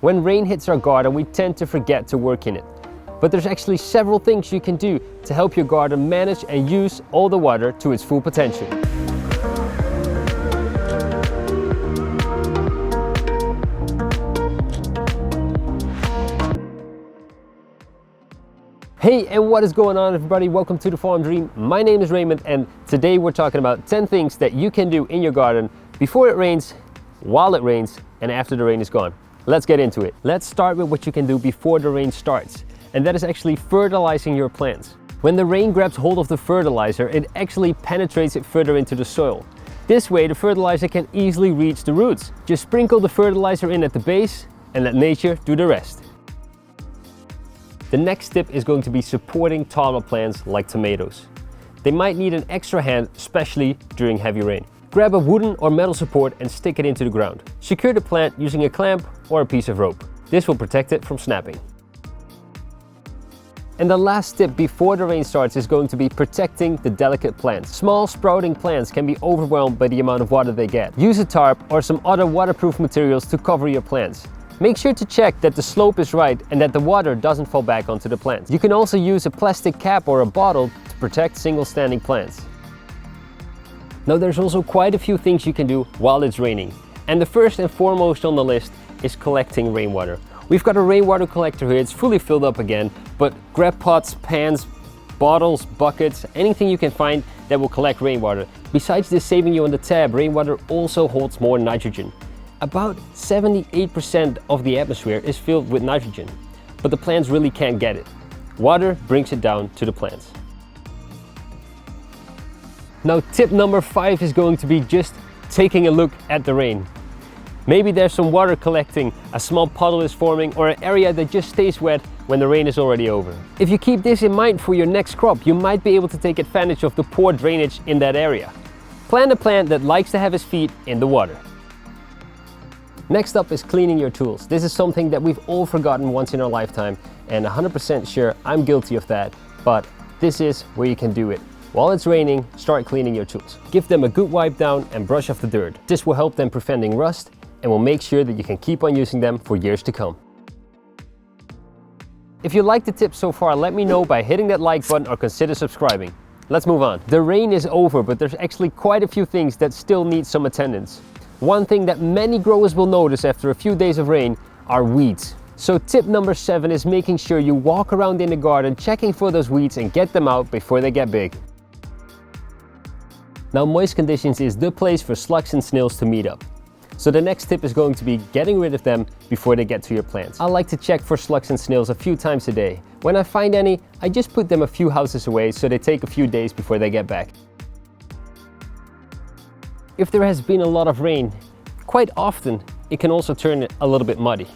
When rain hits our garden, we tend to forget to work in it. But there's actually several things you can do to help your garden manage and use all the water to its full potential. Hey, and what is going on, everybody? Welcome to the Farm Dream. My name is Raymond, and today we're talking about 10 things that you can do in your garden before it rains, while it rains, and after the rain is gone. Let's get into it. Let's start with what you can do before the rain starts, and that is actually fertilizing your plants. When the rain grabs hold of the fertilizer, it actually penetrates it further into the soil. This way, the fertilizer can easily reach the roots. Just sprinkle the fertilizer in at the base and let nature do the rest. The next tip is going to be supporting taller plants like tomatoes. They might need an extra hand, especially during heavy rain. Grab a wooden or metal support and stick it into the ground. Secure the plant using a clamp or a piece of rope. This will protect it from snapping. And the last tip before the rain starts is going to be protecting the delicate plants. Small sprouting plants can be overwhelmed by the amount of water they get. Use a tarp or some other waterproof materials to cover your plants. Make sure to check that the slope is right and that the water doesn't fall back onto the plants. You can also use a plastic cap or a bottle to protect single standing plants. Now there's also quite a few things you can do while it's raining. And the first and foremost on the list is collecting rainwater. We've got a rainwater collector here, it's fully filled up again, but grab pots, pans, bottles, buckets, anything you can find that will collect rainwater. Besides this saving you on the tab, rainwater also holds more nitrogen. About 78% of the atmosphere is filled with nitrogen, but the plants really can't get it. Water brings it down to the plants. Now tip number 5 is going to be just taking a look at the rain. Maybe there's some water collecting, a small puddle is forming, or an area that just stays wet when the rain is already over. If you keep this in mind for your next crop, you might be able to take advantage of the poor drainage in that area. Plant a plant that likes to have its feet in the water. Next up is cleaning your tools. This is something that we've all forgotten once in our lifetime, and 100% sure I'm guilty of that, but this is where you can do it. While it's raining, start cleaning your tools. Give them a good wipe down and brush off the dirt. This will help them preventing rust and will make sure that you can keep on using them for years to come. If you like the tips so far, let me know by hitting that like button or consider subscribing. Let's move on. The rain is over, but there's actually quite a few things that still need some attendance. One thing that many growers will notice after a few days of rain are weeds. So tip number 7 is making sure you walk around in the garden checking for those weeds and get them out before they get big. Now moist conditions is the place for slugs and snails to meet up. So the next tip is going to be getting rid of them before they get to your plants. I like to check for slugs and snails a few times a day. When I find any, I just put them a few houses away so they take a few days before they get back. If there has been a lot of rain, quite often it can also turn it a little bit muddy.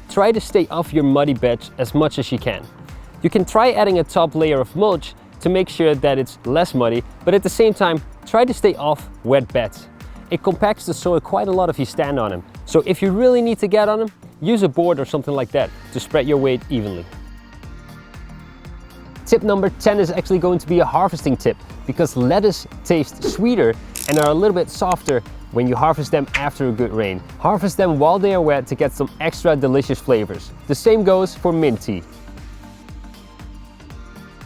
Try to stay off your muddy beds as much as you can. You can try adding a top layer of mulch to make sure that it's less muddy, but at the same time, try to stay off wet beds. It compacts the soil quite a lot if you stand on them. So if you really need to get on them, use a board or something like that to spread your weight evenly. Tip number 10 is actually going to be a harvesting tip, because lettuce tastes sweeter and are a little bit softer when you harvest them after a good rain. Harvest them while they are wet to get some extra delicious flavors. The same goes for mint tea.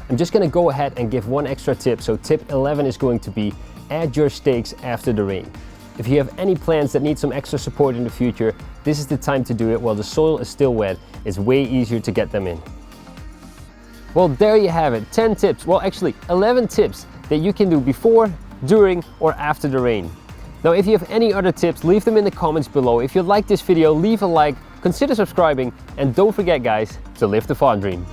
I'm just going to go ahead and give one extra tip. So tip 11 is going to be add your stakes after the rain. If you have any plants that need some extra support in the future, this is the time to do it while the soil is still wet. It's way easier to get them in. Well, there you have it, 10 tips, well actually 11 tips that you can do before, during or after the rain. Now if you have any other tips, leave them in the comments below. If you like this video, leave a like, consider subscribing, and don't forget guys, to live the farm dream.